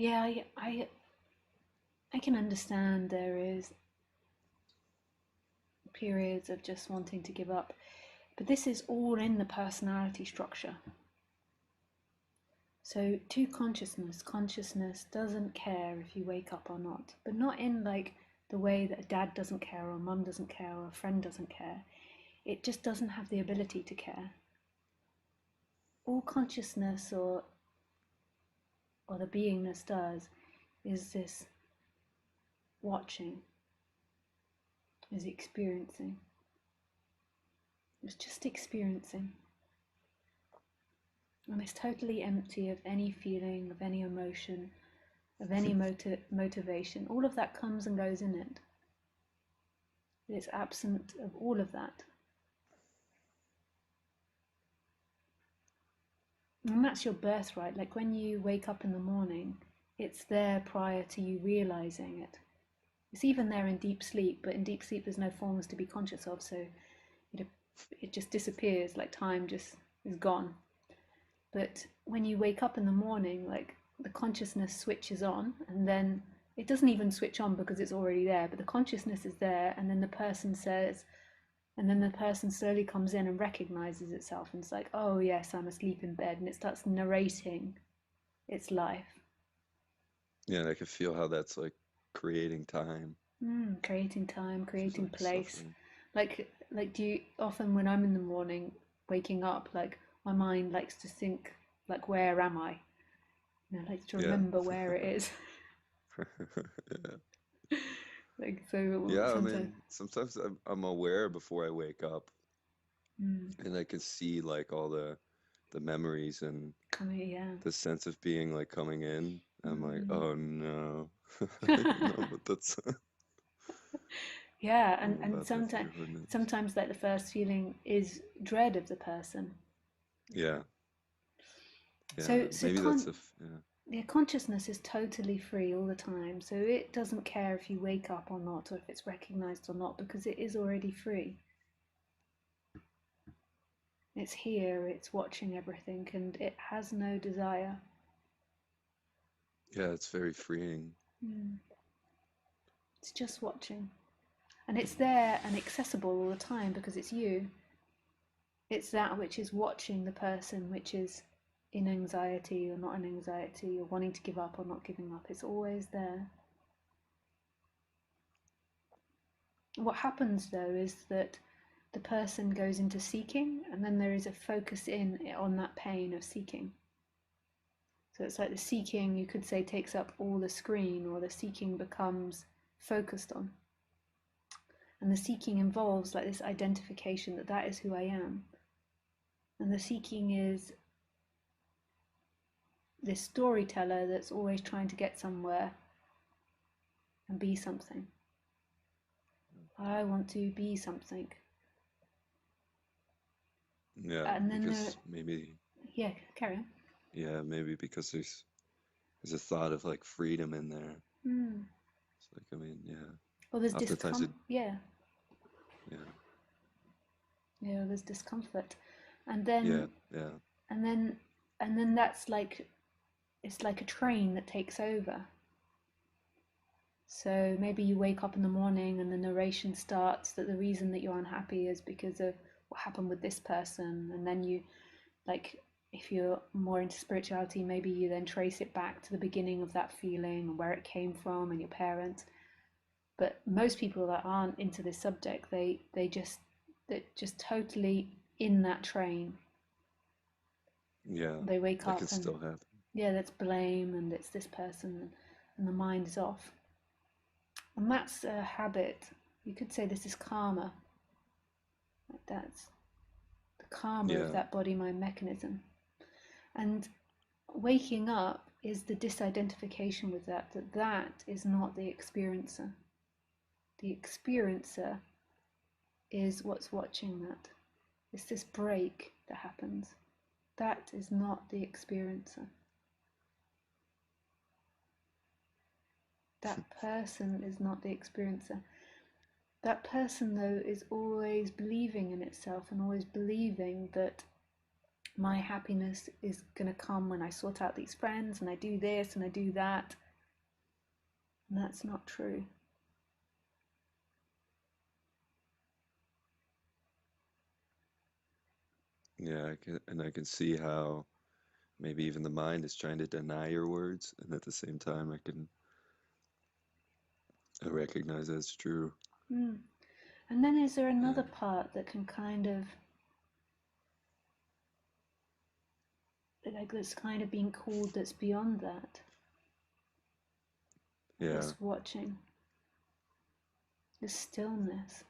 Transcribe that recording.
Yeah, I can understand there is periods of just wanting to give up, but this is all in the personality structure. So to consciousness doesn't care if you wake up or not, but not in like the way that a dad doesn't care or a mum doesn't care or a friend doesn't care. It just doesn't have the ability to care. All consciousness or the beingness does is this watching, is experiencing. It's just experiencing. And it's totally empty of any feeling, of any emotion, of any motivation. All of that comes and goes in it. It's absent of all of that. And that's your birthright. Like when you wake up in the morning, it's there prior to you realizing it. It's even there in deep sleep, but in deep sleep there's no forms to be conscious of, so it just disappears, like time just is gone. But when you wake up in the morning, like the consciousness switches on, and then it doesn't even switch on because it's already there, but the consciousness is there, and then the person says, and then the person slowly comes in and recognizes itself, and it's like, oh yes, I'm asleep in bed, and it starts narrating its life. Yeah, and I can feel how that's like creating time, Creating time, which is creating like place. suffering. Like do you often when I'm in the morning waking up, like my mind likes to think, like where am I? Likes to Yeah. remember where it is. Yeah. Like so Yeah, I sometimes. mean, sometimes I'm aware before I wake up Mm, and I can see like all the memories and come here, yeah. the sense of being like coming in. I'm like, Mm. oh no. No, but that's Yeah, I'm and about that forgiveness. sometimes like the first feeling is dread of the person. Yeah. Yeah. So Maybe that's yeah. yeah, consciousness is totally free all the time. So it doesn't care if you wake up or not, or if it's recognized or not, because it is already free. It's here, it's watching everything, and it has no desire. Yeah, it's very freeing. Mm. It's just watching. And it's there and accessible all the time because it's you. It's that which is watching the person, which is in anxiety or not in anxiety, or wanting to give up or not giving up. It's always there. What happens though is that the person goes into seeking, and then there is a focus in on that pain of seeking. So it's like the seeking, you could say, takes up all the screen, or the seeking becomes focused on. And the seeking involves like this identification that that is who I am. And the seeking is this storyteller that's always trying to get somewhere and be something. I want to be something. Yeah, And then because maybe yeah, carry on. yeah, maybe because there's a thought of like freedom in there. Mm. It's like I mean, yeah. Well, there's Oftentimes it yeah, yeah. yeah, there's discomfort. And Yeah, then, yeah. and then, and then that's like, it's like a train that takes over. So maybe you wake up in the morning and the narration starts that the reason that you're unhappy is because of what happened with this person. And then you, like, if you're more into spirituality, maybe you then trace it back to the beginning of that feeling and where it came from and your parents. But most people that aren't into this subject, they're just totally in that train. Yeah. They wake That can up and still happen. yeah, that's blame and it's this person, and the mind is off. And that's a habit. You could say this is karma. Like that's the karma of Yeah. that body mind mechanism. And waking up is the disidentification with that, that is not the experiencer. The experiencer is what's watching that. It's this break that happens. That is not the experiencer. That person is not the experiencer. That person, though, is always believing in itself and always believing that my happiness is going to come when I sort out these friends and I do this and I do that. And that's not true. Yeah, I can see how maybe even the mind is trying to deny your words, and at the same time, I recognize that's true. Mm. And then is there Yeah, another part that can kind of, like, that's kind of being called, that's beyond that? yeah, This watching, this stillness.